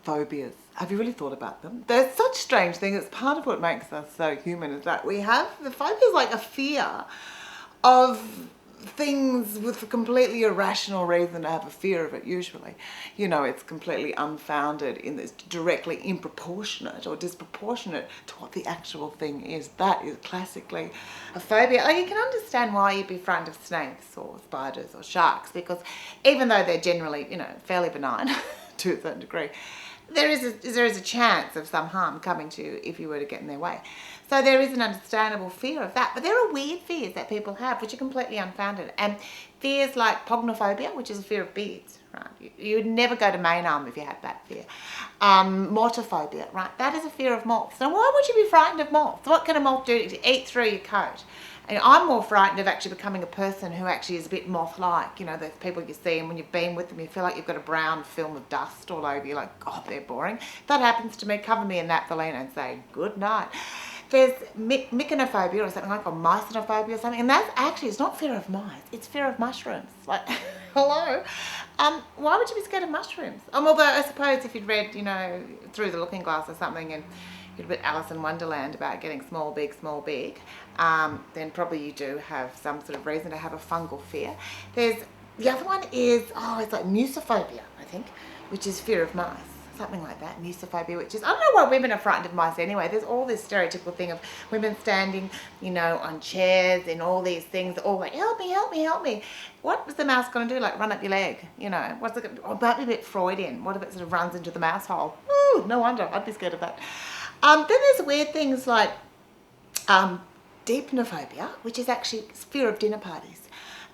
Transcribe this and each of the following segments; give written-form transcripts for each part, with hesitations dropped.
phobias. Have you really thought about them? They're such strange things. It's part of what makes us so human, is that we have the phobia is like a fear of things with a completely irrational reason to have a fear of it. Usually, you know, it's completely unfounded, in this directly improportionate or disproportionate to what the actual thing is. That is classically a phobia. Like, you can understand why you'd be frightened of snakes or spiders or sharks, because even though they're generally, you know, fairly benign to a certain degree, there is a chance of some harm coming to you if you were to get in their way. So there is an understandable fear of that. But there are weird fears that people have which are completely unfounded. And fears like pognophobia, which is a fear of beards, right? You would never go to main arm if you had that fear. Mortophobia, right? That is a fear of moths. Now, why would you be frightened of moths? What can a moth do to eat through your coat? And I'm more frightened of actually becoming a person who actually is a bit moth-like. You know, those people you see, and when you've been with them, you feel like you've got a brown film of dust all over you, like, God, they're boring. If that happens to me, cover me in naphthalene and say, good night. There's myconophobia or something like, or mycinophobia or something, and that's actually, it's not fear of mice, it's fear of mushrooms. Like, hello? Why would you be scared of mushrooms? Although I suppose if you'd read, you know, Through the Looking Glass or something, and you'd read Alice in Wonderland about getting small, big, then probably you do have some sort of reason to have a fungal fear. There's, the other one is, it's like mucophobia, I think, which is fear of mice. Something like that, mucophobia, which is, I don't know why women are frightened of mice anyway. There's all this stereotypical thing of women standing, you know, on chairs and all these things, all like, help me, help me, help me. What is the mouse going to do? Like, run up your leg, you know? What's it going to do? Or might be a bit Freudian. What if it sort of runs into the mouse hole? Ooh, no wonder. I'd be scared of that. Then there's weird things like deipnophobia, which is actually fear of dinner parties.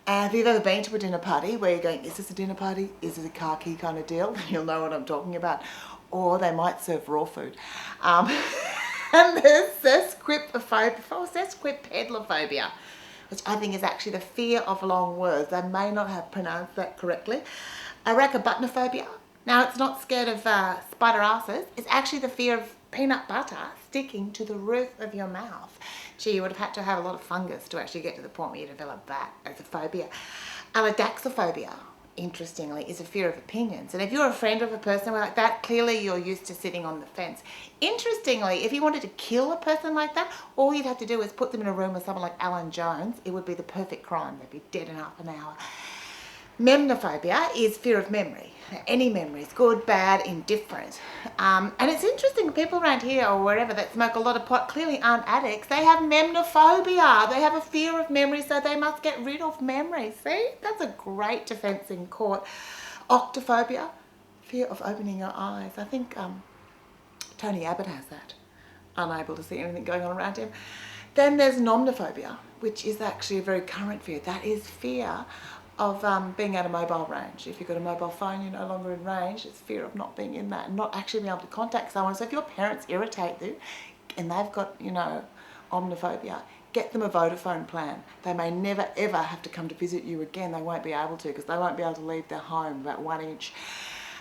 Have you ever been to a dinner party where you're going, is this a dinner party? Is it a khaki kind of deal? You'll know what I'm talking about. Or they might serve raw food. And there's sesquipedalophobia, which I think is actually the fear of long words. I may not have pronounced that correctly. Arachidotnophobia. Now, it's not scared of spider asses. It's actually the fear of peanut butter sticking to the roof of your mouth. Gee, you would have had to have a lot of fungus to actually get to the point where you develop that as a phobia. Allodaxophobia, interestingly, is a fear of opinions. And if you're a friend of a person like that, clearly you're used to sitting on the fence. Interestingly, if you wanted to kill a person like that, all you'd have to do is put them in a room with someone like Alan Jones. It would be the perfect crime. They'd be dead in half an hour. Memnophobia is fear of memory. Any memories, good, bad, indifferent. And it's interesting, people around here or wherever that smoke a lot of pot clearly aren't addicts. They have memnophobia. They have a fear of memory, so they must get rid of memory. See? That's a great defense in court. Octophobia, fear of opening your eyes. I think Tony Abbott has that. Unable to see anything going on around him. Then there's Nom De Phobia, which is actually a very current fear. That is fear of being out of mobile range. If you've got a mobile phone, you're no longer in range. It's fear of not being in that and not actually being able to contact someone. So if your parents irritate you and they've got, you know, omniphobia, get them a Vodafone plan. They may never ever have to come to visit you again. They won't be able to, because they won't be able to leave their home about 1 inch.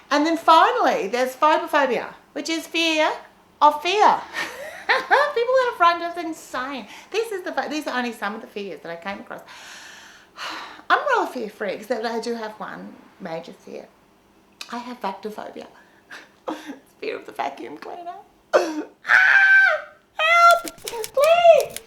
And then finally, there's phobophobia, which is fear of fear. People that are frightened of things insane. These are only some of the fears that I came across. I'm rather fear free, except I do have one major fear. I have vactophobia. It's fear of the vacuum cleaner. Help! Please!